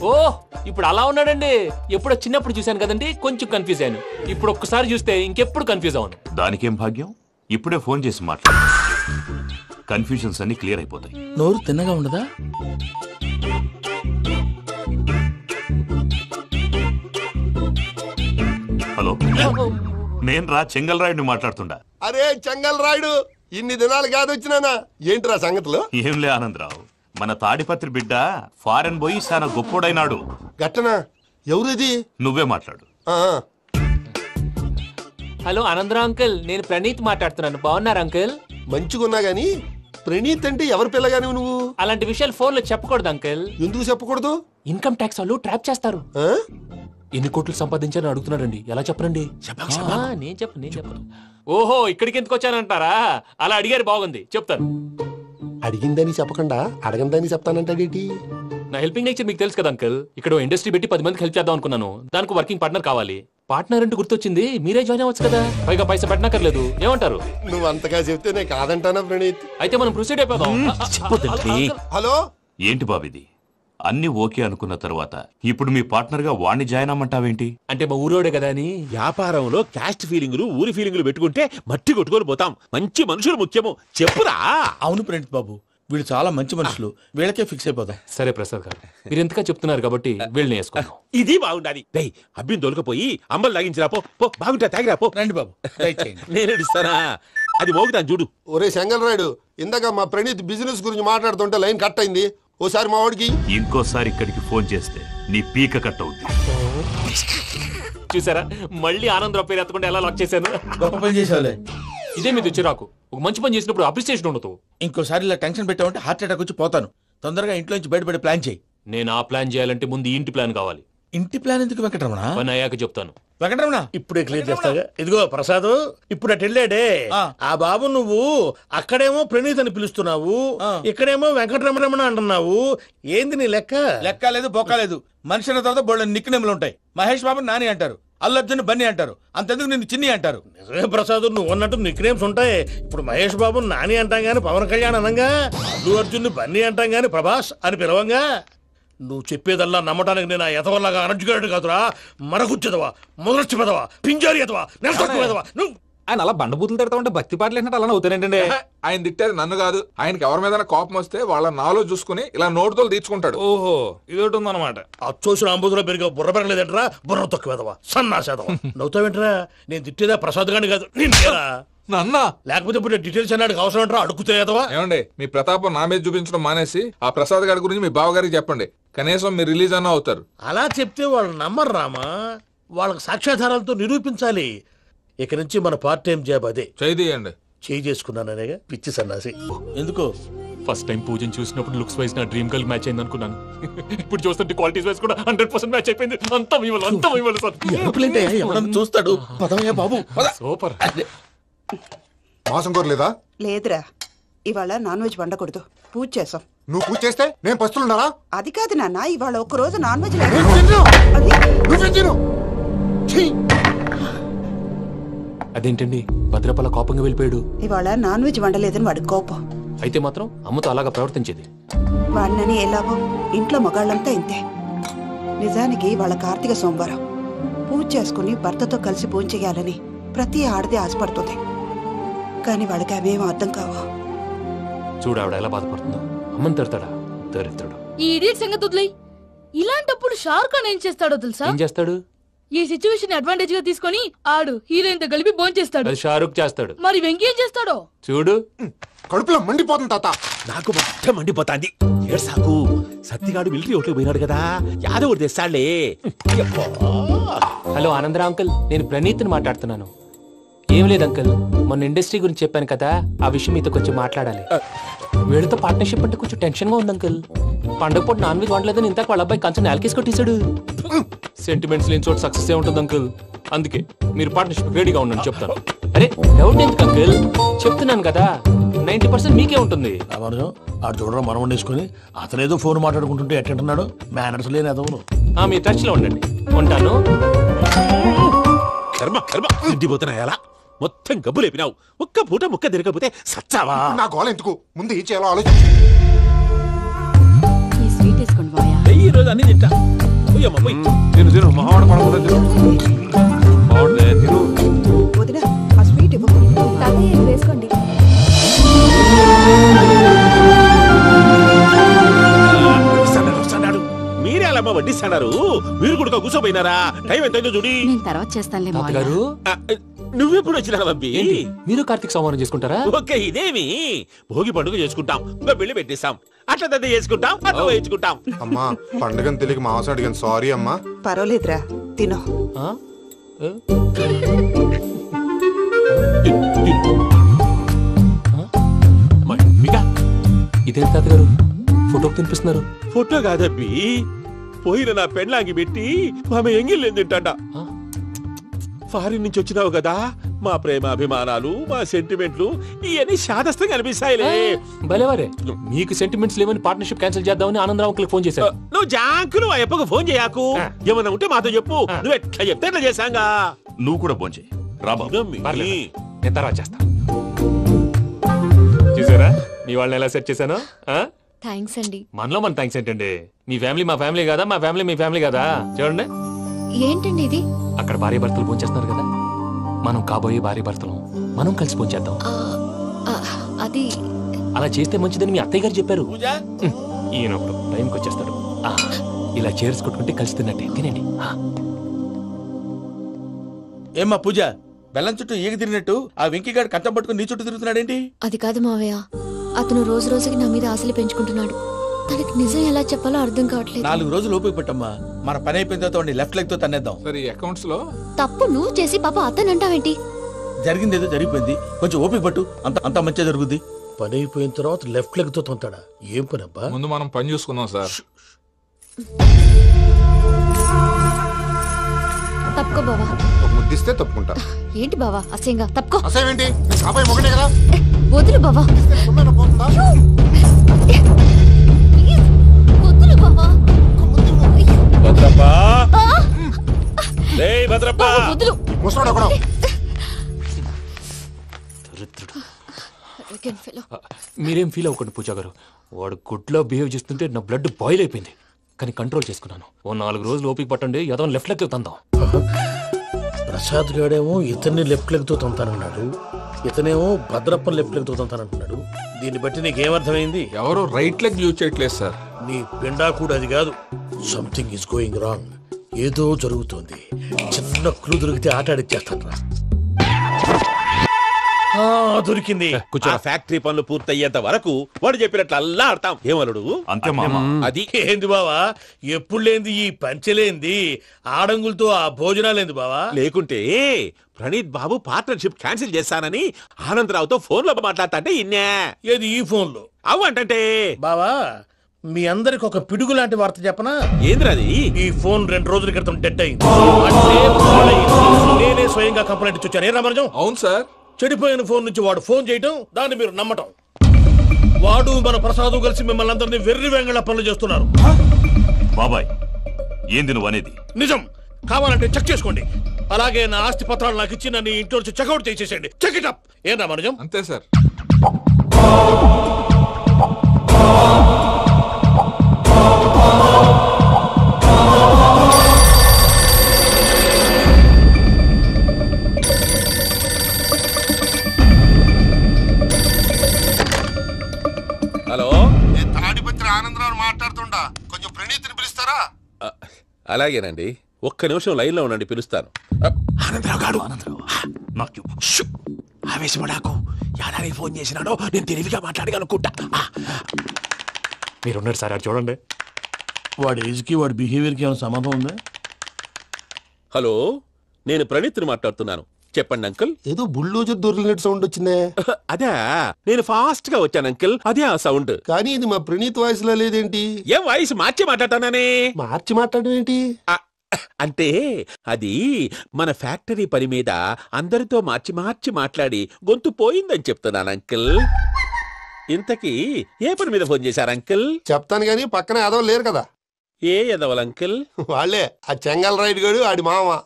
ఓ ఇప్పుడు అలా ఉన్నాడండి. ఎప్పుడో చిన్నప్పుడు చూశాను కదండి, కొంచెం కన్ఫ్యూజ్ అయ్యాను. ఇప్పుడు ఒక్కసారి చూస్తే ఇంకెప్పుడు కన్ఫ్యూజ్ అవును. దానికేం భాగ్యం, ఇప్పుడే ఫోన్ చేసి మాట్లాడు. కన్ఫ్యూజన్స్ అన్ని క్లియర్ అయిపోతాయి. నోరు తిన్నగా ఉండదా? హలో, నేను రా చెంగల్ రాయుడిని మాట్లాడుతుండా. అరే చెంగల్ రాయుడు, ఇన్ని దినాలు కాదు వచ్చినానా? ఏంట్రా సంగతులు? ఏంలే ఆనందరావు, మన తాడిపత్రి బిడ్డ ఫారెన్ పోయి చాలా గొప్పోడైనాడు. గట్టనా? ఎవరిది? నువ్వే మాట్లాడు. హలో ఆనందరావు అంకుల్, నేను ప్రణీత్ మాట్లాడుతున్నాను. బాగున్నారు అంకుల్? మంచిగున్నా గాని ప్రణీత్ అంటే ఎవరి పిల్లగాని నువ్వు? అలాంటి విషయాలు ఫోన్ లో చెప్పకూడదు అంకుల్. ఎందుకు చెప్పకూడదు? ఇన్కమ్ ట్యాక్స్ వాళ్ళు ట్రాప్ చేస్తారు. ఎన్ని కోట్లు సంపాదించాలని అడుగుతున్నారండి, ఎలా చెప్పరండి? నేను చెప్పను. ఓహో, ఇక్కడికి ఎందుకు వచ్చానంటారా? అలా అడిగారు, బాగుంది, చెప్తాను. అడిగిందని చెప్పకుండా అడగందని చెప్తానంటాడేటి? నా హెల్పింగ్ నేచర్ మీకు తెలుసు కదా అంకుల్. ఇక్కడ ఇండస్ట్రీ పెట్టి 10 మందికి హెల్ప్ చేద్దాం అనుకున్నాను. దానికి వర్కింగ్ పార్ట్నర్ కావాలి. పార్ట్నర్ అంటే గుర్తొచ్చింది, మీరే జాయిన్ అవ్వచ్చు కదా, పైగా పైసా పెట్టనక్కర్లేదు. ఏమంటారు? నువ్వు అంతగా చెప్తే నేను కాదంటానా ప్రణీత్? అయితే మనం ప్రొసీడ్ అయిపోదాం. హలో, ఏంటి బాబిది? అన్ని ఓకే అనుకున్న తర్వాత ఇప్పుడు మీ పార్ట్నర్ గా వాణ్ణి జాయిన్ అమ్మంటావేంటి? అంటే మా ఊరోడే కదా అని. వ్యాపారంలో క్యాస్ట్ ఫీలింగులు, ఊరి ఫీలింగులు పెట్టుకుంటే మట్టి కొట్టుకొని పోతాం. మంచి మనుషులు ముఖ్యము, చెప్పురా. అవును ప్రణీత్ బాబు, వీళ్ళు చాలా మంచి మనుషులు, వీళ్ళకే ఫిక్స్ అయిపోదాం. సరే ప్రసాద్ గారు, మీరు ఎంతగా చెప్తున్నారు కాబట్టి వీళ్ళని వేసుకుందాం. ఇది బాగుండాలి. డై అబ్బిని దొలకపోయి అమ్మలు లాగించిరా పో. బాగుంటా తాగిరా పో. రండి బాబు, దయచేయండి. నేను ఇస్తానా? అది మోగుతాను చూడు. ఒరే చెంగల్ రాయుడు, ఇందాక మా ప్రణీత్ బిజినెస్ గురించి మాట్లాడుతుంటే లైన్ కట్ అయింది. ఓసారి మా వాడికి ఇంకోసారి ఇక్కడికి ఫోన్ చేస్తే నీ పీక కట్ అవుద్ది. చూసారా, మళ్ళీ ఆనందరావు పేరు ఎత్తకుండా ఎలా లాక్ చేశాను. గొప్ప పని చేసేవాళ్ళే. ఇదే మీద చిరాకు. ఒక మంచి పని చేసినప్పుడు అప్రిసియేషన్ ఉండదు. ఇంకోసారి ఇలా టెన్షన్ పెట్టామంటే హార్ట్ అటాక్ వచ్చి పోతాను. తొందరగా ఇంట్లో నుంచి బయటపడే ప్లాన్ చేయి. నేను ఆ ప్లాన్ చేయాలంటే ముందు ఈ ఇంటి ప్లాన్ కావాలి. ఇంటి ప్లాన్ ఎందుకు వెంకటరమణ? పని అయ్యాక చెప్తాను. వెంకటరమణ ఇప్పుడే క్లియర్ చేస్తాగా. ఇదిగో ప్రసాద్, ఇప్పుడు అటు వెళ్ళాడే ఆ బాబు, నువ్వు అక్కడేమో ప్రణీత్ అని పిలుస్తున్నావు, ఇక్కడేమో వెంకటరమణ అంటున్నావు. ఏంది నీ లెక్క? లెక్క లేదు, బొక్క లేదు. మనిషి అన్న తర్వాత బోళ్ళ నిక్నెములు ఉంటాయి. మహేష్ బాబు నాని అంటారు, అల్లు అర్జున్ బన్నీ అంటారు, అంతెందుకు నిన్ను చిన్ని అంటారు. నిజమే ప్రసాద్, నువ్వు అన్నట్టు నిక్ నేమ్స్ ఉంటాయి. ఇప్పుడు మహేష్ బాబు నాని అంటాం గాని పవన్ కళ్యాణ్ అనంగా, అల్లు అర్జున్ బన్నీ అంటాం గాని ప్రభాస్ అని పిలవంగా. నువ్వు చెప్పేదల్లా నమ్మటానికి నేను ఎతవల్లాగా అనర్జుకేటెడ్ కాదురా. మరగుచ్చదవా, మొదలచ్చి పెదవా, పింజారి ఎదవా, నెలసొక్కుదవా నువ్వు. ఆయన అలా బండబూతులు తిడతా ఉంటే భక్తి పాటలు ఏంటంటే అలా అవుతానంటే. ఆయన తిట్టేది నన్ను కాదు, ఆయనకి ఎవరి మీద కోపం వస్తే వాళ్ళ నాలో చూసుకుని ఇలా నోటుతో తీర్చుకుంటాడు. ఓహో, ఇదొకటి ఉందన్నమాట. అచ్చోసిన అంబుధులో పెరిగే బుర్ర పెరగలేదంటరా, బుర్ర తొక్కువేదవా, సన్నాసేదవా. నవ్వుతావేంటరా? నేను తిట్టేదా ప్రసాద్ గాని కాదు, నిన్నేరా. నన్నా? లేకపోతే ఇప్పుడు డీటెయిల్స్ అన్నాడు అవసరం అంటారా? అడుగుతాయేదవా? ఏమండి, మీ ప్రతాపం నా మీద చూపించడం మానేసి ఆ ప్రసాద్ గారి గురించి మీ బావగారికి చెప్పండి. కనీసం మీరు రిలీజ్ అన్న అవుతారు. అలా చెప్తే వాళ్ళు నమ్మరు రామా. వాళ్ళకి సాక్ష్యాధారాలతో నిరూపించాలి. ఇక నుంచి మన పార్ట్ టైం జాబ్ అదే. చేయండి. చేయి చేసుకున్నాననేగా పిచ్చి సన్నాసి. ఎందుకు? ఫస్ట్ టైం పూజను చూసినప్పుడు లుక్స్ వైజ్ నా డ్రీమ్ గర్ల్ మ్యాచ్ అయింది అనుకున్నాను. ఇప్పుడు చూస్తుంటే క్వాలిటీస్ వైజ్ కూడా 100% మ్యాచ్ అయిపోయింది. అంతా ఇవ్వాలి సార్. ఎవడన్నా చూస్తాడు. పదవయ్యా బాబు, సూపర్. మాసం కోరలేదా? లేదురా, ఇవాళ నాన్ వెజ్ వండకూడదు, పూజ చేసాం. నువ్వు పూజ చేస్తే నేను పస్తులున్నారా? అది కాదు నాన్న, ఇవాళ ఒక రోజు నాన్ వెజ్ అదేంటండి, భద్రపల కోపంగా వెళ్ళిపోయాడు. ఇవాళ నాన్ వెజ్ వండలేదని వాడి కోపం. అయితే మాత్రం అమ్మతో అలాగా ప్రవర్తించేది. వాడినని ఎలాగో ఇంట్లో మగాళ్ళంతా ఇంతే. నిజానికి వాళ్ళ కార్తీక సోమవారం పూజ చేసుకుని భర్తతో కలిసి పూజ చేయాలని ప్రతి ఆడది ఆశపడుతుంది. కానీ వాళ్ళకి అవేం అర్థం కావు. చూడు ఆవిడ ఎలా బాధపడుతుందో. అమ్మని తిడతాడా దరిద్రుడు. ఈ ఇడియట్ సంగతి వదిలేయ్. ఇలాంటప్పుడు షారుఖ్ ఖాన్ ఏం చేస్తాడో తెలుసా? ఏం చేస్తాడు? ఈ సిచ్యువేషన్ అడ్వాంటేజ్ గా తీసుకొని ఆడు హీరోయిన్ తో కలిపి బోన్ చేస్తాడు. అది షారుఖ్ చేస్తాడు. మరి వెంకీ ఏం చేస్తాడో చూడు. కడుపులో మండిపోతుంది తాత. నాకు మొత్తం మండిపోతాంది. ఏడ్సాకు, సత్తిగాడు మిలిటరీ ఓట్లకు పోయినాడు కదా, యాదవ్ తెస్తాడులే. హలో ఆనందరావు అంకుల్, నేను ప్రణీత్ని మాట్లాడుతున్నాను. ఏం లేదు అంకుల్, మొన్న ఇండస్ట్రీ గురించి చెప్పాను కదా, ఆ విషయం మీతో కొంచెం మాట్లాడాలి. వీళ్ళతో పార్ట్నర్షిప్ అంటే కొంచెం టెన్షన్ గా ఉంది అంకుల్. పండగ పూట నాన్ వెజ్ వండలేదని ఇంతకు వాళ్ళ అబ్బాయి కంచెం నేలకేసి కొట్టేశాడు. సెంటిమెంట్స్ లేని చోట సక్సెస్ ఏ ఉంటుంది అంకుల్. అందుకే మీరు పార్ట్నర్షిప్ రెడీగా ఉండండి, చెప్తాను. అరే డౌట్ ఎందుకు అంకుల్, చెప్తున్నాను కదా, 90% మీకే ఉంటుంది. ఆడు చూడడం మనం వండేసుకుని అతనేదో ఫోన్ మాట్లాడుకుంటుంటే ఎట్టంటున్నాడు. మేనర్స్ లేని అదవును. మీ టచ్ లో ఉండండి, ఉంటాను. కర్మ కర్మ, తిండిపోతున్నాయలా మొత్తం గబ్బు లేపినావు. ఒక్క పూట ముక్క తిరగకపోతే సచ్చావా? నా గోల ఎందుకు, ముందు ఈ చేయాలో ఆలోచించు. ఈ స్వీట్ వేసుకోండి బాయా. ఈ రోజు అన్ని తింటా పోయమ్మ పోయి తిను తిను మావాడు పడకుండా తిను బాగుండే తిను వదిన ఆ స్వీట్ ఇవ్వు. వేసుకోండి. వస్తాడు మీరే అలా వడ్డిస్తాడారు మీరు కూడా కూర్చోపోయినారా టైం ఎంతైందో చూడి నేను తర్వాత చేస్తానులే తాతగారు నువ్వెప్పుడు వచ్చినా అబ్బి ఏంటి మీరు కార్తీక్ సంహారం చేసుకుంటారా? ఓకే ఇదేమి భోగి పండుగ చేసుకుంటాం ఇంకా పెళ్లి పెట్టేస్తాం అట్లా దద్ద చేసుకుంటాం అట్లా వేయించుకుంటాం అమ్మా పండుగని తెలియక మాంసం అడిగాను సారీ అమ్మా. పర్వాలేదురా తినో. ఆ? ఏ? ఇదేంటి తాతగారు ఫోటోకి తినిపిస్తున్నారు? ఫోటో కాదబ్బి పోయిన నా పెళ్ళాంగి పెట్టి ఆమె ఎంగిల్లేం తింటాడ ఫారిన్ నుంచి వచ్చినావు కదా మా ప్రేమ అభిమానాలు మా సెంటిమెంట్లు ఇవన్నీ శాదస్తంగా అనిపిస్తాయిలే భలేవారే మీకు సెంటిమెంట్స్ లేవని పార్ట్నర్షిప్ క్యాన్సిల్ చేద్దామని ఆనందరావు అంకుల్ ఫోన్ చేశారు. నువ్వు జాంకులు ఆ అప్పకు ఫోన్ చేయకు ఏమన్నా ఉంటే మాతో చెప్పు నువ్వు ఎట్లా చెప్తే ఎట్లా చేశాంగా నువ్వు కూడా భోంచేయి రా బాబు. పర్లేదు, నేను తర్వాత చేస్తా. చూసారా మీ వాళ్ళని ఎలా సెట్ చేశాను? థ్యాంక్స్ అండి. మనలో మన థ్యాంక్స్ ఏంటండి? మీ ఫ్యామిలీ మా ఫ్యామిలీ కదా, మా ఫ్యామిలీ మీ ఫ్యామిలీ కదా. చూడండి ఏంటండి ఇది? అక్కడ భార్య భర్తలు భోంచేస్తున్నారు కదా, మనం కాబోయే భార్య భర్తలు మనం కలిసి భోంచేద్దాం. అది అలా చేస్తే మంచిదని మీ అత్తయ్య గారు చెప్పారు. పూజ ఈయన ఒకడు టైంకి వచ్చేస్తాడు. ఇలా చేర్స్ కొట్టుకుంటే కలిసి తిన్నట్టే తినండి. ఏమ్మా పూజ బెల్లం చుట్టూ ఈగ తిరిగినట్టు ఆ వెంకీగాడు కంచం పట్టుకుని నీ చుట్టూ తిరుగుతున్నాడేంటి? అది కాదు మావయ్య, అతను రోజు రోజుకి నా మీద ఆశలు పెంచుకుంటున్నాడు. తనకి నిజం ఎలా చెప్పాలో అర్థం కావట్లేదు. 4 రోజులు ఓపిక పట్టమ్మా, మన పని అయిపోయిన తర్వాత లెఫ్ట్ లెగ్ తో తన్నేద్దాం. సరే అకౌంట్స్ లో తప్పు నువ్వు చేసి పాప అతను అంటావేంటి? జరిగింది ఏదో జరిగిపోయింది, కొంచెం ఓపిక పట్టు, అంత మంచిగా జరుగుద్ది. పని అయిపోయిన తర్వాత లెఫ్ట్ లెగ్ తో తొంతాడా? ఏం పని అబ్బా? ముందు మనం పని చూసుకుందాం సార్. తప్పుకో బావా. ఒక ముద్దిస్తే తప్పుకుంటా. ఏంటి బావా అసహ్యంగా? తప్పుకో. అసేమేంటి కాబోయే మొగనే కదా. వదులు బావా. సొమ్మేనా పోతుందా? వదులు బావా. భద్రప్పా భద్రప్పా వదులు. ముసలోడు అక్కడ. మీరేం ఫీల్ అవ్వకండి పూజా గారు. వాడు గుడ్లో బిహేవ్ చేస్తుంటే నా బ్లడ్ బాయిల్ అయిపోయింది, కానీ కంట్రోల్ చేసుకున్నాను. ఓ 4 రోజులు ఓపిక పట్టండి, ఏదో లెఫ్ట్ లెక్క తందాం. ప్రసాద్ గాడేమో ఇతన్ని లెఫ్ట్ లెగ్ తో తొంతానన్నాడు, ఇతనేమో భద్రప్పని లెఫ్ట్ లెగ్ తో తొంతానంటున్నాడు. దీన్ని బట్టి నీకేమర్థమైంది? ఎవరు రైట్ లెగ్ యూజ్ చేయట్లేదు సార్. నీ పిండా కూడా అది కాదు. Something is going wrong. ఏదో జరుగుతోంది. చిన్న క్లూ దొరికితే ఆట ఆడిచ్చేస్తాను రా. దొరికింది. ఆ ఫ్యాక్టరీ పనులు పూర్తయ్యేంత వరకు వాడు చెప్పినట్లు అల్లా ఆడతాం. ఏమలుడు అంతే మామ. అది ఏంది బావా ఎప్పుడు లేంది ఈ పంచలేంది, ఆడంగులతో ఆ భోజనాలేంది బావా? లేకుంటే ప్రణీత్ బాబు పార్ట్నర్షిప్ క్యాన్సిల్ చేస్తానని ఆనందరావుతో ఫోన్ లో మాట్లాడతా అంటే ఇన్నే. ఏది ఈ ఫోన్ లో? అవు అంటే బావా మీ అందరికి ఒక పిడుగు లాంటి వార్త చెప్పనా? ఏంద్రది? ఈ ఫోన్ 2 రోజుల క్రితం డెడ్ అయింది. అంటే పాడైంది. నేనే స్వయంగా కంప్లైంట్ ఇచ్చాను. ఏ రామరాజం? అవును సార్. చెడిపోయిన ఫోన్ నుంచి వాడు ఫోన్ చేయటం, దాన్ని మీరు నమ్మటం. వాడు మన ప్రసాదు కలిసి మిమ్మల్ని అందరినీ వెర్రి వెంగళ పనులు చేస్తున్నారు. బాబాయ్ ఏంది నువ్వు అనేది? నిజం. కావాలంటే చెక్ చేసుకోండి. అలాగే నా ఆస్తి పత్రాలు నాకు ఇచ్చి నన్ను ఇంట్లో నుంచి చెక్అౌట్ చేసేసండి. Check it up. ఏం రామరాజం? అంతే సార్. హలో, నేను తాడిపత్రి ఆనందరావు మాట్లాడుతుండా, కొంచెం ప్రణీతిని పిలుస్తారా? అలాగేనండి. ఒక్క నిమిషం లైన్ లో ఉండండి, పిలుస్తాను. ఆనందరావు గాడు ఆవేశపడాకు. యాదారి ఫోన్ చేసినాడో నేను తెలివిగా మాట్లాడగలనుకుంటా. మీరున్నారు సార్, అది చూడండి. వాడి ఏజ్కి వాడి బిహేవియర్కి ఏమైనా సంబంధం ఉందా? హలో, నేను ప్రణీత్ని మాట్లాడుతున్నాను. చెప్పండి అంకుల్. ఏదో బుల్డోజర్ దొరికినట్టు సౌండ్ వచ్చిందే. అదే నేను ఫాస్ట్ గా వచ్చాను అంకుల్, అదే ఆ సౌండ్. కానీ ఇది మా ప్రణీత్ వాయిస్ లో లేదేంటి? ఏ వాయిస్ మార్చి మాట్లాడతాననే? మార్చి మాట్లాడడం ఏంటి? అంటే అది మన ఫ్యాక్టరీ పని మీద అందరితో మార్చి మార్చి మాట్లాడి గొంతు పోయిందని చెప్తున్నాను అంకుల్. ఇంతకీ ఏ పని మీద ఫోన్ చేశారు అంకుల్? చెప్తాను గానీ పక్కన ఏదో లేరు కదా. ఏ ఎదవలు అంకుల్? వాళ్ళే ఆ చెంగల్ రైడ్ గడు ఆడి మామ.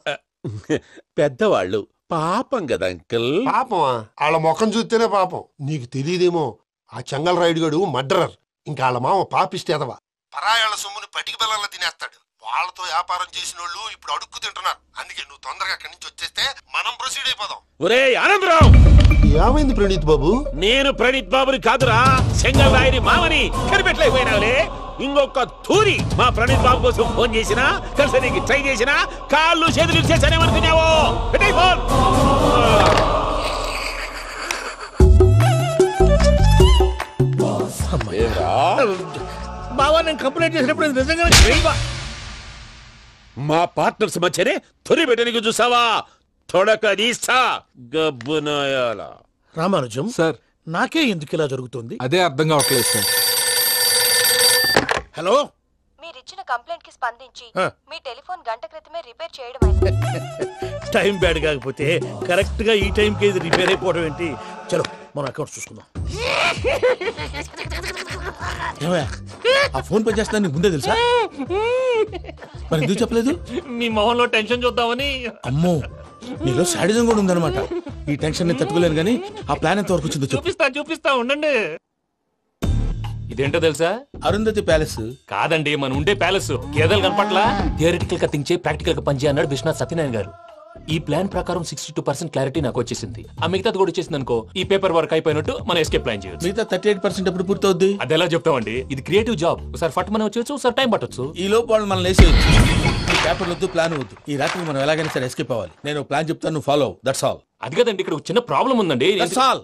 పెద్దవాళ్ళు పాపం కదా అంకుల్. పాపమా? వాళ్ళ ముఖం చూస్తేనే పాపం. నీకు తెలియదేమో, ఆ చెంగల్ రైడ్ గడు మర్డరర్. ఇంకా వాళ్ళ మామ పాపిస్తేదవా. పరాయాళ్ళ సొమ్ముని పటికి బెల్లంలో తినేస్తాడు. వాళ్ళతో వ్యాపారం చేసిన వాళ్ళు ఇప్పుడు అడుక్కు తింటున్నారు. అందుకే నువ్వు తొందరగా అక్కడి నుంచి వచ్చేస్తే మనం ప్రొసీడ్ అయిపోదాం. ఒరే ఆనందరావు, ఏమైంది ప్రణీత్ బాబు? నేను ప్రణీత్ బాబుని కాదురా, సెంగల్ రాయని మామని కనిపెట్టలేకపోయినావులే. ఇంకొక తూరి మా ప్రణీత్ బాబు కోసం ఫోన్ చేసినా, కలిసి నీకు ట్రై చేసినా కాళ్ళు చేతులు చేశానేమనుకున్నావు. పెట్టే ఫోన్. బావా నేను కంప్లైంట్ చేసినప్పుడు నిజంగా మా పార్ట్నర్స్ మధ్యనే తొలి పెట్టడానికి చూసావా? తొడక నీస్తా గబ్బునాయాల. రామానుజం సార్, నాకే ఎందుకు ఇలా జరుగుతుంది? అదే అర్థం కావట్లేదు సార్. హలో, మీరిచ్చిన కంప్లైంట్ కి స్పందించి మీ టెలిఫోన్ గంట క్రితమే రిపేర్ చేయడం టైం బ్యాడ్ కాకపోతే కరెక్ట్ గా ఈ టైం కి ఇది రిపేర్ అయిపోవడం ఏంటి? చలో మన అకౌంట్ చూసుకుందాం. ఆ ఫోన్ పని చేస్తా నీకు ముందే తెలుసా? మరి ఎందుకు చెప్పలేదు? మీ మొహంలో టెన్షన్ చూద్దామని. అమ్మో, నీలో శాడిజం కూడా ఉందన్నమాట. ఈ టెన్షన్ నేను తట్టుకోలేను కానీ ఆ ప్లాన్ ఎంత వరకు వచ్చిందో చూపిస్తా ఉండండి. ఇదేంటో తెలుసా? అరుంధతి ప్యాలెస్ కాదండి, మన ఉండే ప్యాలెస్. గేదెలు కనపట్లా? థియరిటికల్ గా థింక్ చేయి, ప్రాక్టికల్ గా పనిచేయ అన్నాడు విశ్వనాథ్ సత్యనారాయణ గారు. ఈ ప్లాన్ ప్రకారం 62% క్లారిటీ నాకు వచ్చేసింది. ఆ మిగతాది కూడా వచ్చేసింది అనుకో, ఈ పేపర్ వర్క్ అయిపోయినట్టు మనం ఎస్కేప్ ప్లాన్ చేయొచ్చు. మిగతా 38% ఎప్పుడు పూర్తవుద్ది? అది ఎలా చెప్తామండి? ఇది క్రియేటివ్ జాబ్. ఒకసారి ఫట్ మనం వచ్చేయచ్చు, ఒకసారి టైం పట్టొచ్చు. ఈ లోపు వాళ్ళు మనం లేసేయచ్చు. ఈ పేపర్ వద్దు, ప్లాన్ వద్దు. ఈ రాత్రి మనం ఎలాగైనా సరే ఎస్కేప్ అవ్వాలి. నేను ప్లాన్ చెప్తాను, నువ్వు ఫాలో. That's all. అది కదండి, ఇక్కడ చిన్న ప్రాబ్లం ఉందండి. That's all.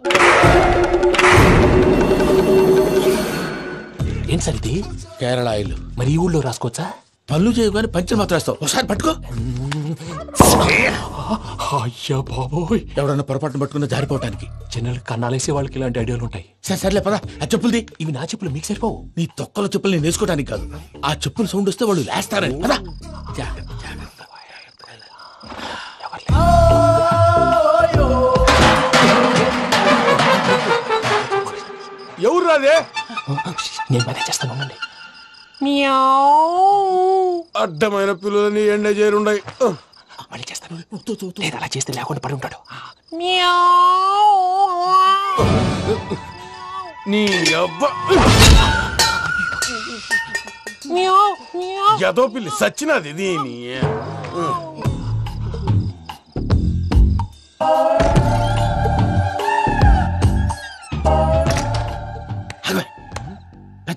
ఏం సార్ ఇది? కేరళ ఆయిల్. మరి ఈ ఊళ్ళో రాసుకోవచ్చా? పనులు చేయగానే పంచర్ మాత్రం వేస్తావు. ఒకసారి పట్టుకో. అయ్యా బాబోయ్, ఎవడన్నా పొరపాటున పట్టుకున్న జారిపోవటానికి. జనరల్ కన్నాలేసే వాళ్ళకి ఇలాంటి ఐడియాలు ఉంటాయి. సర్లే పదా, ఆ చెప్పులది. ఇవి నా చెప్పులు, మీకు సరిపోవు. నీ తొక్కల చెప్పులు నేను వేసుకోవడానికి కాదు, ఆ చెప్పులు సౌండ్ వస్తే వాళ్ళు లేస్తారని. పదా. ఎవరు రాదే? నేను మేనేజ్ చేస్తాను. అడ్డమైన పిల్లలని ఎండ చేరుండయి. మళ్ళీ చేస్తాను. లేదు, అలా చేస్తే లేకుండా పడి ఉంటాడు. నీ అబ్బా ఎదో పిల్లి సచ్చినది దీని.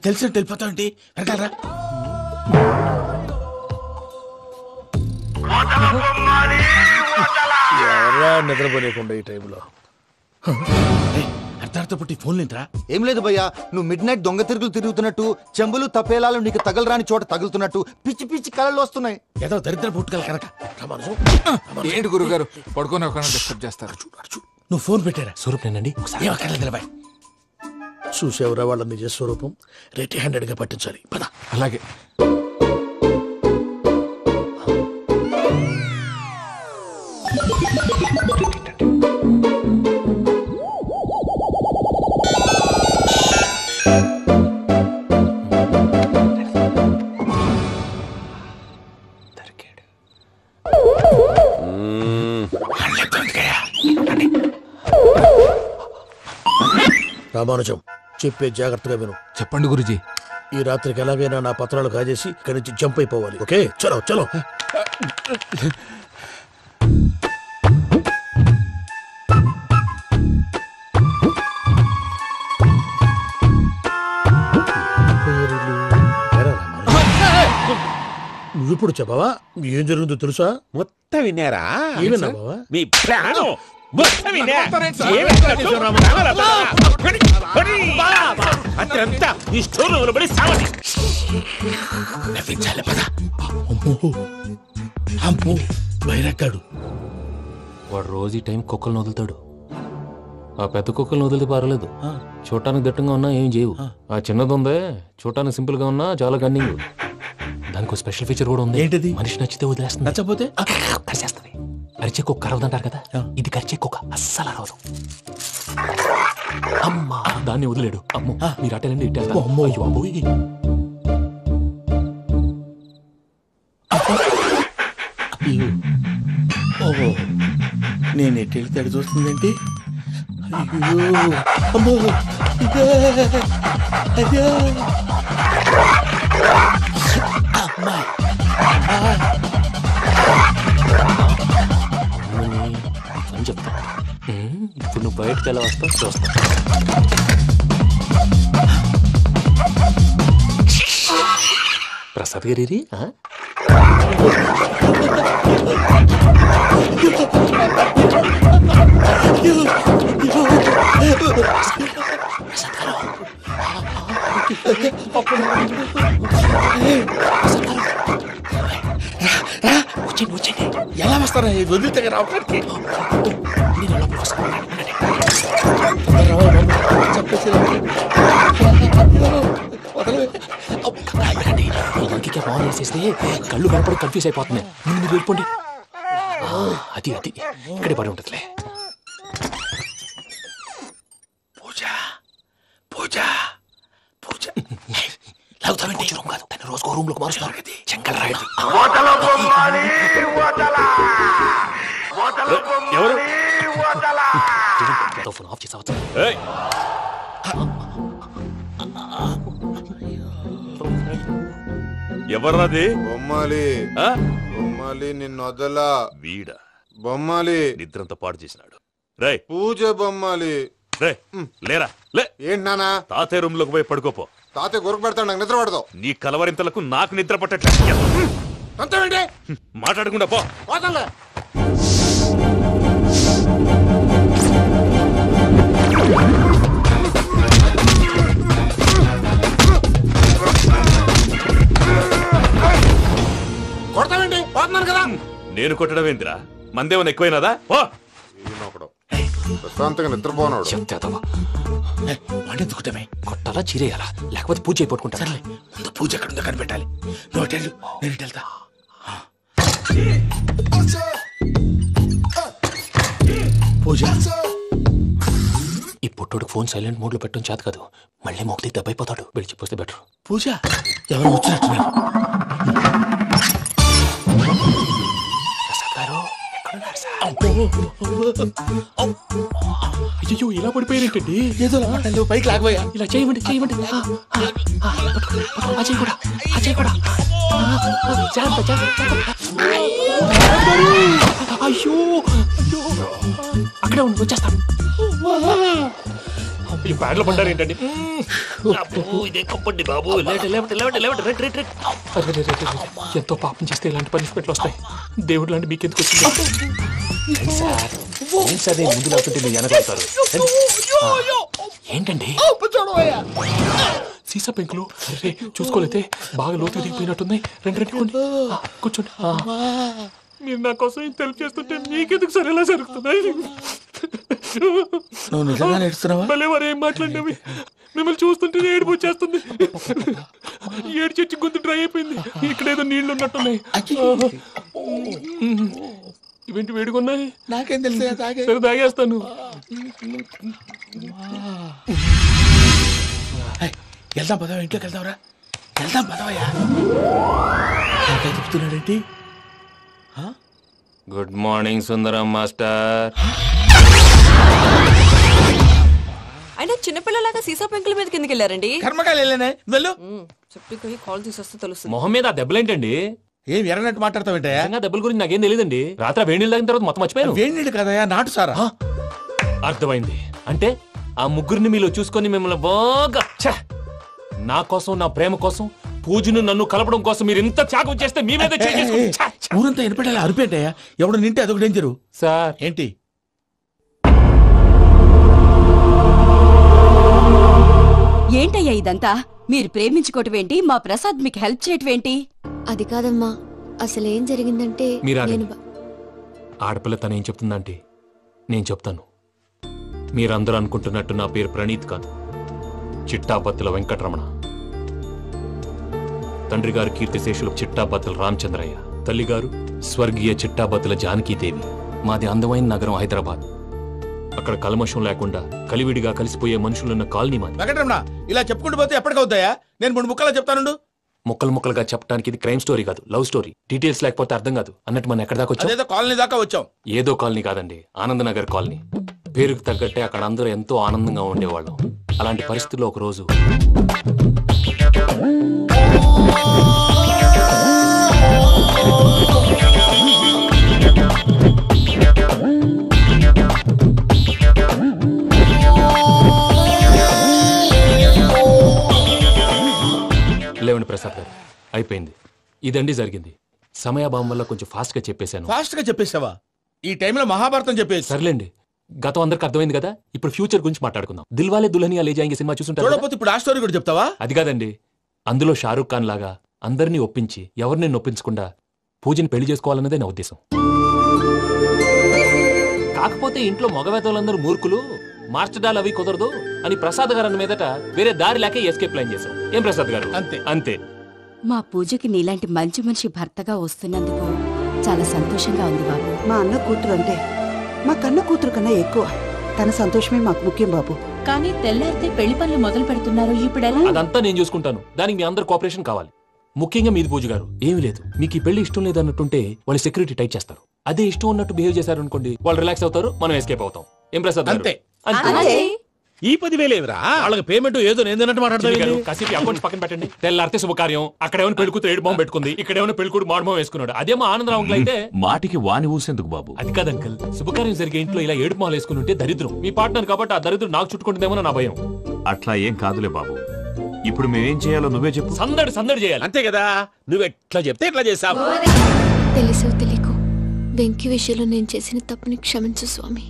తెలిసినట్టు వెళ్ళిపోతావంటి. వెనకాలరా. ఎవరా నిద్రపోలేకుండా ఈ టైంలో? అర్ధార్థ పుట్టి ఫోన్ లేంట్రా? ఏం లేదు భయ్యా, నువ్వు మిడ్ నైట్ దొంగ తిరుగులు తిరుగుతున్నట్టు, చెంబులు తపేలాలు నీకు తగలరాని చోట తగులుతున్నట్టు పిచ్చి పిచ్చి కళలు వస్తున్నాయి. ఏదో దరిద్ర పుట్టుకల కనుక. ఏంటి గురుగారు పడుకొని ఒక డిస్టర్బ్ చేస్తారు? నువ్వు ఫోన్ పెట్టారా? స్వరూపేనండి. నిలబాయ్. చూసేవరా వాళ్ళ నిజ స్వరూపం. రెట్టి హ్యాండెడ్ గా పట్టించాలి. పద. అలాగే. రామానుజం, చెప్పే జాగ్రత్తగా విను. చెప్పండి గురుజీ. ఈ రాత్రికి ఎలాగైనా నా పత్రాలు కాజేసి ఇక్కడి నుంచి జంప్ అయిపోవాలి. ఓకే, చలో చలో. నువ్విప్పుడు చెప్పవా ఏం జరుగుతుందో తెలుసా? మొత్తం విన్నారా? ఏమన్నా బావా? మీ ప్లాన్ అత్యంతా ఈ స్టోర్ పడి సావని. నవ్వించాలి. పద. అమ్మో, బైరక్కాడు. వాడు రోజు ఈ టైం కుక్కలను వదులుతాడు. ఆ పెద్ద కుక్కలను వదిలితే పర్వాలేదు, చూడటానికి దట్టంగా ఉన్నా ఏం చేయవు. ఆ చిన్నది ఉందే, చూడటానికి సింపుల్ గా ఉన్నా చాలా గన్నింగ్. దానికి స్పెషల్ ఫీచర్ కూడా ఉంది. ఏంటిది? మనిషి నచ్చితే వదిలేస్తుంది, నచ్చపోతే కరిచేస్తుంది. అరిచే కుక్క అరవదంటారు కదా, ఇది కరిచే కుక్క అస్సలు అరవదు. అమ్మా, దాన్ని వదిలేడు. అమ్మో, మీరు అటెండి ఇట్టే. అమ్మో, అయ్యో ఓహో, నేను ఎట్టి వెళ్తే అడి చూస్తుందేంటి? అయ్యో, అమ్మో, అయ్యో. అని చెప్తా. ఇప్పుడు నువ్వు బయటకు ఎలా వస్తావు చూస్తా. ప్రసాద్ గారి ఎలా వస్తారా వదిలితే రావడానికి? ఇంకే బాగా వేసేస్తే కళ్ళు కనపడి కన్ఫ్యూజ్ అయిపోతున్నాయి. మీరు వెళ్ళిపోండి. అది అది ఇక్కడే పడి ఉంటుందిలే. పూజ పూజ పూజ లాగుతామంటే రూమ్ కాదు, తను రోజుకో రూమ్ లోకి మారుస్తారు. చెంగల్ రాయడు. ఎవరు? ఫోన్ ఆఫ్ చేసావచ్చు. ఎవర్రాది? బొమ్మాలి బొమ్మాలి నిన్ను వదలా. వీడ బొమ్మాలి నిద్రంతా పాడు చేసినాడు. రే పూజ బొమ్మాలి. రే లేరా లే. ఏంటి నానా? తాతయ్య రూమ్ లోకి పోయి పడుకోపో. తాతయ్య గురకు పెడతాడు, నాకు నిద్ర పడతావు. నీ కలవరింతలకు నాకు నిద్ర పట్టట్లేదు. అంతేంటి? మాట్లాడకుండా పో. కొడతావేంటి? పోతున్నాను కదా. నేను కొట్టడం ఏంటిరా? మందేమన్నా ఎక్కువైనదా? ఓ ప్రశాంతంగా నిద్రపోనాడు. వాడెందుకుంటామే? కొట్టాలా చీరేయాలా లేకపోతే పూజ అయిపోట్టుకుంటా. సర్లే, ముందు పూజ ఎక్కడ ఉందో కనిపెట్టాలి. నువ్వు వెళ్ళు, నేను ఇటు వెళ్తా. పూజ ఈ పొట్టోడు ఫోన్ సైలెంట్ మోడ్ లో పెట్టడం చేత కాదు. మళ్ళీ మొక్కటి దెబ్బైపోతాడు. విడిచిపోతే బెటర్. పూజ ఎవరు వచ్చినట్టున్నారు? అయ్యో ఇలా పడిపోయారేంటండి? ఏదో పైకి లాగబోయా. ఇలా చేయమండి చేయమండి. అజయ్ కూడా అజయ్ కూడా. అయ్యో అయ్యో అక్కడే ఉండి వచ్చేస్తాను. ఈ బ్యాగ్ లో పడ్డారు ఏంటండి? ఎంతో పాపం చేస్తే ఇలాంటి పనిష్మెంట్లు వస్తాయి. దేవుడు లాంటి మీకెందుకు వచ్చింది? సార్ ముందు లేకుంటే మీరు వెనకాడతారు. ఏంటండి సీసా పెంకులు? అరే చూసుకోలేతే బాగా లోతుగా దిగిపోయినట్టున్నాయి. రెండు రెండు కూర్చోండి. మీరు నా కోసం ఇంత హెల్ప్ చేస్తుంటే మీకెందుకు సరే ఎలా జరుగుతున్నాయి? నువ్వు నిజంగా నేర్చుతున్నావా? మళ్ళీ వారు ఏం మాట్లాడినవి? మిమ్మల్ని చూస్తుంటే ఏడుపు వచ్చేస్తుంది. ఏడు చెట్టు గొంతు డ్రై అయిపోయింది. ఇక్కడ ఏదో నీళ్లు ఉన్నట్టున్నాయి. ఇవేంటి వేడుకున్నాయి? నాకేం తెలుసు. సరే తాగేస్తాను. వెళ్దాం పదవా, ఇంట్లోకి వెళ్దాంరా. వెళ్దాం పదవయ్యా. నాకై చెప్తున్నాడేంటి? గుడ్ మార్నింగ్ సుందరం మాస్టర్. అయినా చిన్నపిల్లలాగా సీసా పెంకుల మీద కిందకి వెళ్ళారండి. కర్మకాయలు వెళ్ళానే. వెళ్ళు. చెప్పి కాల్ తీసేస్తే తెలుస్తుంది. మొహం మీద ఆ దెబ్బలేంటండి? ఏం ఎర్రనట్టు మాట్లాడతావేంటయా? దెబ్బల గురించి నాకేం తెలియదండి. రాత్రి వేడి నీళ్ళు తాగిన తర్వాత మొత్తం మర్చిపోయాను. వేడి నీళ్ళు కదయా, నాటు సారా. అర్థమైంది. అంటే ఆ ముగ్గురిని మీలో చూసుకొని మిమ్మల్ని బాగా నా కోసం, నా ప్రేమ కోసం, పూజను నన్ను కలపడం కోసం మీరు ఇంత త్యాగం చేస్తే మీ మీద ఊరంతా ఎనపెట్టాలి. అరిపేంటయ్యా? ఎవడు నింటే అదొక డేంజరు. సార్ ఏంటి? ఏంటయ్యా ఇదంతా? మీరు ప్రేమించుకోవటం ఏంటి? మా ప్రసాద్ మీకు హెల్ప్ చేయటం ఏంటి? అది కాదమ్మా, అసలేం జరిగిందంటే ఆడపిల్ల తనేం చెప్తుందంటే నేను చెప్తాను. మీరందరూ అనుకుంటున్నట్టు నా పేరు ప్రణీత్ కాదు, చిట్టాపత్తుల వెంకటరమణ. తండ్రి గారు కీర్తిశేషులు చిట్టాపత్తుల రామచంద్రయ్య, తల్లిగారు స్వర్గీయ చిట్టాపత్తుల జానకీదేవి. మాది అందమైన నగరం హైదరాబాద్. అక్కడ కల్మషం లేకుండా కలివిడిగా కలిసిపోయే మనుషులున్న కాలనీ మాది. వెంకటరమణ, ఇలా చెప్పుకుంటూ పోతే ఎప్పటికవుతాయా? నేను 3 ముక్కలా చెప్తాను. ముక్కలు ముక్కలుగా చెప్పడానికి ఇది క్రైమ్ స్టోరీ కాదు, లవ్ స్టోరీ. డీటెయిల్స్ లేకపోతే అర్థం కాదు. అన్నట్టు మనం ఎక్కడ దాకా వచ్చాం? అదేదో కాలనీ దాకా వచ్చాం. ఏదో కాలనీ కాదండి, ఆనందనగర్ కాలనీ. పేరుకు తగ్గట్టే అక్కడ అందరూ ఎంతో ఆనందంగా ఉండేవాళ్ళం. అలాంటి పరిస్థితుల్లో ఒక రోజు లేవండి ప్రసాద్ గారు, అయిపోయింది. ఇదండి జరిగింది. సమయాభావం వల్ల కొంచెం ఫాస్ట్ గా చెప్పేశాను. ఫాస్ట్ గా చెప్పేసావా? ఈ టైంలో మహాభారతం చెప్పేసి. సర్లేండి, గతం అందరికి అర్థమైంది కదా. ఇప్పుడు ఫ్యూచర్ గురించి మాట్లాడుకుందాం. దిల్వాలే దుల్హనియా లే జాయేంగే సినిమా చూసుంటారు. చూడకపోతే ఇప్పుడు ఆ స్టోరీ కూడా చెప్తావా? అది కాదండి, అందులో షారూక్ ఖాన్ లాగా అందరినీ ఒప్పించి ఎవరిని నొప్పించకుండా పూజని పెళ్లి చేసుకోవాలన్నదే నా ఉద్దేశం. కాకపోతే ఇంట్లో మగవేతలందరూ మూర్ఖులు, మార్చడాలు అవి కుదరదు అని ప్రసాద్ గారు అన్న మీదట వేరే దారి లేక ఎస్కేప్ ప్లాన్ చేశాం. ఏం ప్రసాద్ గారు? అంతే అంతే. మా పూజకి నీలాంటి మంచి మనిషి భర్తగా వస్తున్నందుకు చాలా సంతోషంగా ఉంది బాబు. మా అన్న కూతురు అంటే మా కన్న కూతురు కన్నా ఎక్కువ. తన సంతోషమే మాకు ముఖ్యం బాబు. కానీ తెల్లారితే పెళ్లి పనులు మొదలు పెడుతున్నారు, ఇప్పుడెలా? అదంతా నేను చూసుకుంటాను. దానికి మీ అందరు కోఆపరేషన్ కావాలి. ముఖ్యంగా మీది పూజ గారు. ఏమీ లేదు, మీకు ఈ పెళ్లి ఇష్టం లేదన్నట్టుంటే వాళ్ళు సెక్యూరిటీ టైట్ చేస్తారు. అదే ఇష్టం ఉన్నట్టు బిహేవ్ చేశారు అనుకోండి, వాళ్ళు రిలాక్స్ అవుతారు, మనం ఎస్కేప్ అవుతాం. ఏం ప్రసాద్ గారు? అంతే. ఈ 10,000 ఏమిరా? వాళ్ళకి పేమెంట్ ఏదో నేందన్నట్టు మాట్లాడతాను. కాసేపు అకౌంట్స్ పక్కన పెట్టండి. తెల్లారితే శుభకార్యం, అక్కడేమైనా పెళ్లికూతురు ఏడు బాంబు పెట్టుకుంది, ఇక్కడేమైనా పెళ్లికూడు మాడు బాంబు వేసుకున్నాడు. అదేమో ఆనందరావు అంకుల్ అయితే మాటికి వాని ఊసేందుకు బాబు? అది కాదు అంకుల్, శుభకార్యం జరిగే ఇంట్లో ఇలా ఏడు మాలు వేసుకుని ఉంటే దరిద్రం. మీ పార్ట్నర్ కాబట్టి ఆ దరిద్రం నాకు చుట్టుకుంటుందేమో నా భయం. అట్లా ఏం కాదులే బాబు. ఇప్పుడు మేమేం చేయాలో నువ్వే చెప్పు. సందడి సందడి చేయాలి. అంతే కదా, నువ్వెట్లా చెప్తే ఎట్లా చేసావు. తెలుసో తెలియకో వెంకీ విషయంలో నేను చేసిన తప్పుని క్షమించు స్వామి.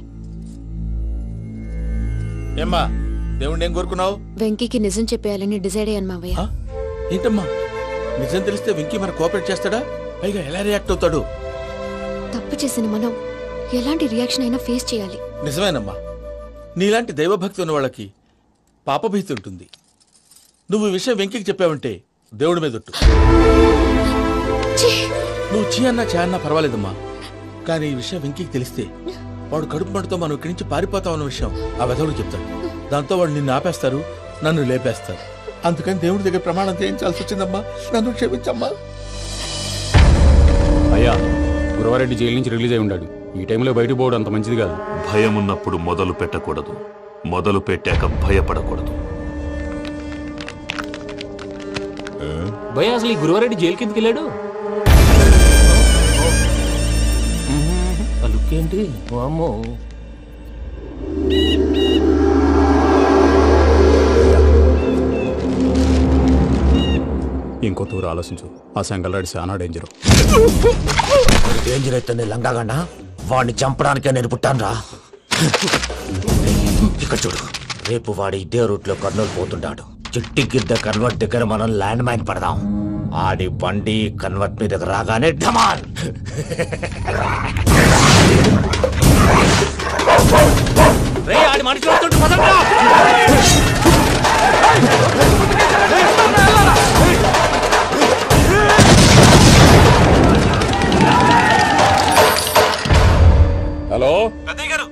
ఏమ్మా, దేవుణ్ణి ఏం కోరుకున్నావు? వెంకీకి నిజం చెప్పేయాలని డిసైడ్ అయ్యాను మావయ్య. ఏంటమ్మా, నిజం తెలిస్తే వెంకీ మన కోఆపరేట్ చేస్తాడా? పైగా ఎలా రియాక్ట్ అవుతాడు? తప్పు చేసిన మనం ఎలాంటి రియాక్షన్ అయినా ఫేస్ చేయాలి. నిజమేనమ్మా, నీలాంటి దైవభక్తి ఉన్న వాళ్ళకి పాపభీతి ఉంటుంది. నువ్వు ఈ విషయం వెంకీకి చెప్పావంటే దేవుడి మీద ఒట్టు. నువ్వు చీ అన్నా చే అన్నా పర్వాలేదమ్మా, కానీ ఈ విషయం వెంకీకి తెలిస్తే వాడు కడుపు మంటతో మనం ఇక్కడి నుంచి పారిపోతామన్న విషయం ఆ వెధవుడు చెప్తాడు. దాంతో వాడు నిన్ను ఆపేస్తారు, నన్ను లేపేస్తారు. అందుకని దేవుడి దగ్గర ప్రమాణం చేయించాల్సి వచ్చిందమ్మా. నన్ను క్షమించమ్మా. అయ్యా, గురవారెడ్డి జైలు నుంచి రిలీజ్ అయి ఉన్నాడు. ఈ టైంలో బయటకు పోవడం అంత మంచిది కాదు. భయం ఉన్నప్పుడు మొదలు పెట్టకూడదు, మొదలు పెట్టాక భయపడకూడదు. భయ అసలు ఈ గురువారెడ్డి జైలు కిందకి వెళ్ళాడు. ఏంటి అమ్మో, ఇంకో తూరు ఆలోచించు. ఆ సంగల్రాడి చాలా డేంజర్. డేంజర్ అయితే లంగాగన్నా వాడిని చంపడానికే నేను పుట్టాను రా. ఇక్కడ చూడు, రేపు వాడి ఇదే రూట్ లో కర్నూలు పోతుంటాడు. చిట్టి గిద్ద కన్వర్ట్ దగ్గర మనం ల్యాండ్ మైన్ పడదాం. ఆడి బండి కన్వర్ట్ మీద రాగానే ఢమాల్. ఆడి మనిషి వస్తుంటే పదండ్రా. హలో పెద్దయ్య గారు,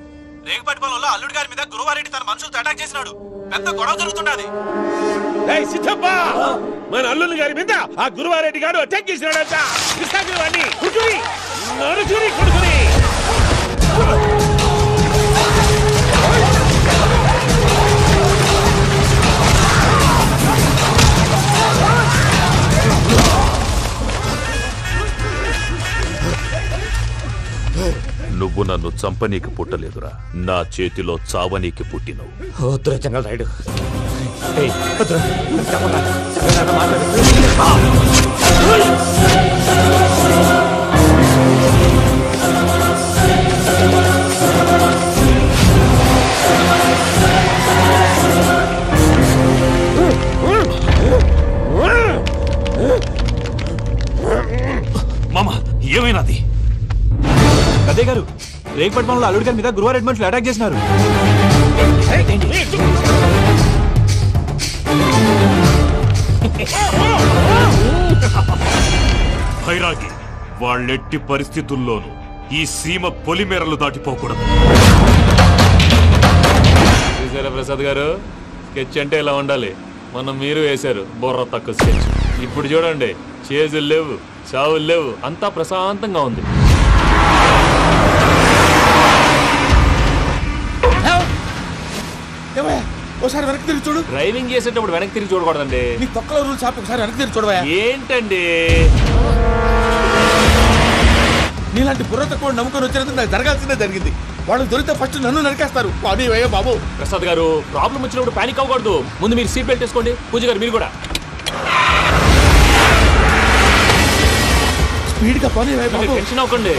రేగుపాటి పొలంలో అల్లుడి గారి మీద గురువారెడ్డి తన మనుషులతో అటాక్ చేసినాడు. పెద్ద గొడవ జరుగుతున్నది. సిద్ధప్ప, మన అల్లుని గారి మీద ఆ గురువారెడ్డి గారు అటాక్ చేసినాడంట. కృష్ణాగిరి కుడుకుని నరుచుని కొడుకుని. నువ్వు నన్ను చంపనీకి పుట్టలేదురా, నా చేతిలో చావనీకి పుట్టినవు. వద్దురా జంగల్ రైడ్. మామా, ఏమైనాది? పెద్దయ్య గారు, రేగుపాటి పొలంలో అల్లుడి గారి మీద గురువారెడ్డి మనుషులు అటాక్ చేసినారు. భైరాగి, వాళ్ళెట్టి పరిస్థితుల్లోనూ ఈ సీమ పొలిమేరలు దాటిపోకూడదు. చూసారా ప్రసాద్ గారు, స్కెచ్ అంటే ఇలా ఉండాలి. మనం మీరు వేశారు బుర్ర తక్కువ స్కెచ్. ఇప్పుడు చూడండి, చేజులు లేవు, చావులు లేవు, అంతా ప్రశాంతంగా ఉంది. ఒకసారి వెనక్కి తిరిగి చూడు. డ్రైవింగ్ చేసేటప్పుడు వెనక్కి తిరిగి చూడకూడదండి. నీ తొక్కలో రూల్స్ ఆపి ఒకసారి వెనక్కి తిరిగి చూడవా. ఏంటండి నీలాంటి బుర్ర తక్కువ నమ్ముకొని వచ్చినందుకు నాకు జరగాల్సిందే జరిగింది. వాళ్ళు దొరికితే ఫస్ట్ నన్ను నరికేస్తారు. పానీ వయ్యా బాబు. ప్రసాద్ గారు ప్రాబ్లం వచ్చినప్పుడు పానిక్ అవ్వకూడదు. ముందు మీరు సీట్ బెల్ట్ వేసుకోండి. పూజ గారు మీరు కూడా స్పీడ్ గా పానీ వయ్యా బాబు. టెన్షన్ అవ్వకండి.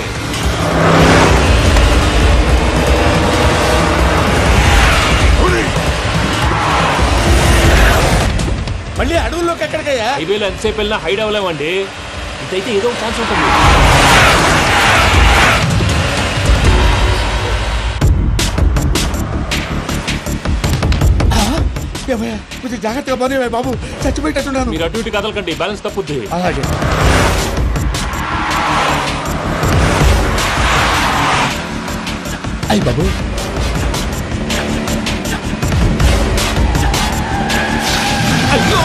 మళ్ళీ అడవుల్లోకి ఎక్కడికయ్యా? హైవేలో ఎంతసేపు వెళ్ళినా హైడ్ అవ్వలేమండి. ఇదైతే ఏదో ఒక ఛాన్స్ ఉంటుంది. కొంచెం జాగ్రత్తగా పోనీ బాబు, చచ్చిపోయేటట్టున్నాను. మీరు అటు ఇటు కదలకండి, బ్యాలెన్స్ తప్పుద్ది. అలాగే. అయ్యి బాబు, అయ్యో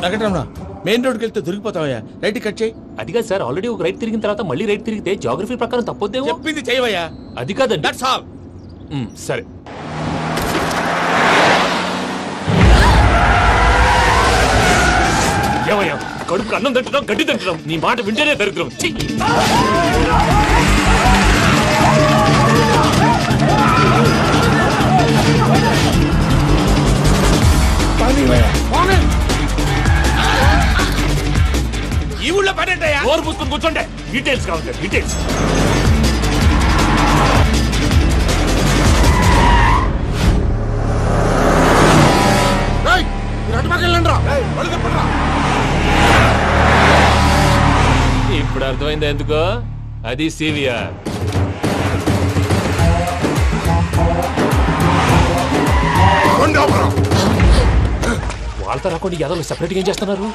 వెంకటరమణ, మెయిన్ రోడ్కి వెళ్తే దొరికిపోతావయ్యా. రైట్ కట్ చేయి. అది కాదు సార్, ఆల్రెడీ ఒక రైట్ తిరిగిన తర్వాత మళ్ళీ రైట్ తిరిగితే జాగ్రఫీ ప్రకారం తప్పొద్దేమో. చెప్పింది చేయవయ్యా. అది కాదండి. That's all. సరే. ఏమయ్యా, కడుపుకు అన్నం తింటున్నాం, గడ్డి తింటున్నాం. నీ మాట వింటేనే దరిద్రం. ఈ ఊళ్ళో పడేటయ్యా. నోరు పూసుకుని కూర్చోండి. డీటెయిల్స్ కావాలి, డీటెయిల్స్. ఇప్పుడు అర్థమైంది ఎందుకో. అది సివిఆర్. వాళ్ళతో రాకుండా యాదవ్ సెపరేట్గా ఏం చేస్తున్నారు?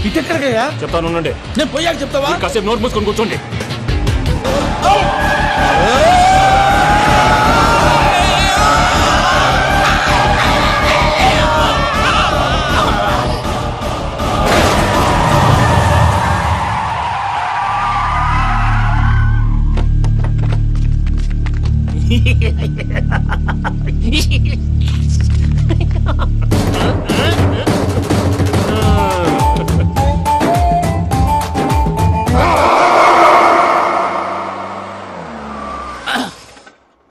ఇటెక్కడికయ్యా? చెప్తాను ఉండండి. నేను పోయాక చెప్తావా? కాసేపు నోట్ మూసుకొని కూర్చోండి.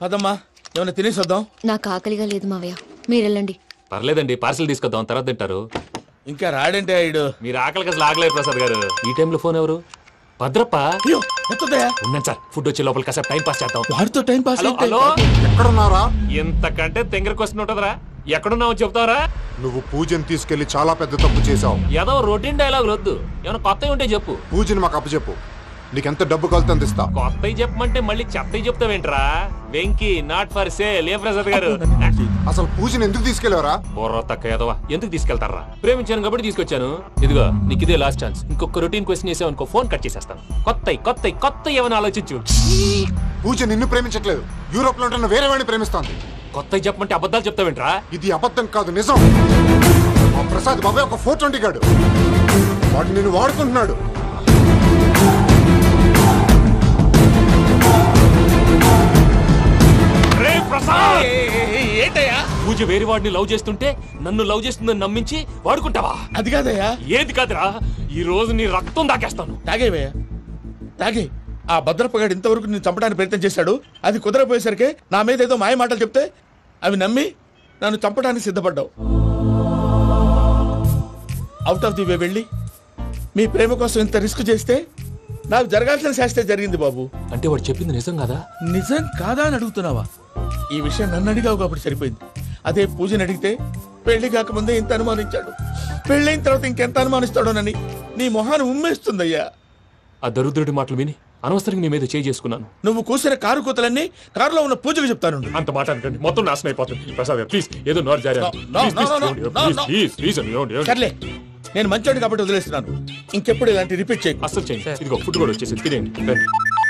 పదమ్మా, ఏమైనా తినేసి వద్దాం. నాకు ఆకలిగా లేదు మావయ్య, మీరు వెళ్ళండి. పర్లేదండి, పార్సిల్ తీసుకొద్దాం, తర్వాత తింటారు. ఇంకా రాడంటే ఆయుడు. మీరు ఆకలికి అసలు ఆగలేదు ప్రసాద్ గారు. ఈ టైంలో ఫోన్ ఎవరు? భద్రప్ప. ఉన్నాను సార్, ఫుడ్ వచ్చే లోపల కాసేపు టైం పాస్ చేద్దాం. వాడితో టైం పాస్. హలో, ఎక్కడున్నారా? ఇంతకంటే తెంగర క్వశ్చన్ ఉంటుందిరా. ఎక్కడున్నావు చెప్తావరా? నువ్వు పూజని తీసుకెళ్లి చాలా పెద్ద తప్పు చేశావు. ఏదో రొటీన్ డైలాగ్ వద్దు, ఏమైనా కొత్తవి ఉంటే చెప్పు. పూజని మాకు అప్పచెప్పు, నీకెంత డబ్బు కలితే అంత ఇస్తా. కొత్తవి చెప్పమంటే మళ్ళీ చెత్తవి చెప్తావేంట్రా? Venky not for sale. ఏ ప్రసాద్ గారు, అసలు పూజని ఎందుకు తీసుకెళ్లేవరా? బొర్ర తక్క ఏదవా, ఎందుకు తీసుకెళ్తారా? ప్రేమించాను కాబట్టి తీసుకొచ్చాను. ఇదిగో నీకు ఇదే లాస్ట్ ఛాన్స్. ఇంకొక రొటీన్ క్వశ్చన్ చేసావనుకో ఫోన్ కట్ చేసేస్తాను. కొత్త ఏమైనా ఆలోచించు. పూజ నిన్ను ప్రేమించట్లేదు, యూరోప్ లో ఉంటున్న వేరే వాడిని ప్రేమిస్తోంది. కొత్తవి చెప్పమంటే అబద్ధాలు చెప్తావేంట్రా? ఇది అబద్ధం కాదు, నిజం. మా ప్రసాద్ బాబాయ్ ఒక 420 గాడు, వాడు నిన్ను వాడుకుంటున్నాడు. ఏంటయ్యా? పూజ వేరే వాడిని లవ్ చేస్తుంటే నన్ను లవ్ చేస్తుందని నమ్మించి వాడుకుంటావా? అది కాదయ్యా. ఏది కాదురా, ఈ రోజు నీ రక్తం దాకేస్తాను. తాగేవయ్యా, తాగే. ఆ భద్రప్పగాడు ఇంతవరకు నేను చంపడానికి ప్రయత్నం చేశాడు. అది కుదరపోయేసరికి నా మీద ఏదో మాయ మాటలు చెప్తే అవి నమ్మి నన్ను చంపడానికి సిద్ధపడ్డావు. అవుట్ ఆఫ్ ది వే వెళ్ళి మీ ప్రేమ కోసం ఇంత రిస్క్ చేస్తే నాకు జరగాల్సిన శాస్త్రే జరిగింది బాబు. అంటే వాడు చెప్పింది నిజం కాదా? నిజం కాదా అని అడుగుతున్నావా? ఈ విషయం నన్ను అడిగావు కాబట్టి సరిపోయింది. అదే పూజని అడిగితే పెళ్లి కాకముందే ఇంత అనుమానించాడు, పెళ్ళైన తర్వాత ఇంకెంత అనుమానిస్తాడోనని నీ మొహాన్ని ఉమ్మేస్తుందయ్యా. ఆ దరిద్రుడి మాటలు విని అనవసరంగా మీ మీద చేయి చేసుకున్నాను. నువ్వు కూసిన కారు కూతలన్నీ కారులో ఉన్న పూజకు చెప్తాను. అంత మాట అనకండి, మొత్తం నాశనం అయిపోతుంది. ప్రసాద్ గారు ప్లీజ్ ఏదో నోరు జారీ. సర్లే, నేను మంచోడు కాబట్టి వదిలేస్తున్నాను. ఇంకెప్పుడు ఇలాంటి రిపీట్ చేయకు. అసలు చేయండి. ఇదిగో ఫుడ్ కూడా వచ్చేసి తినేయండి.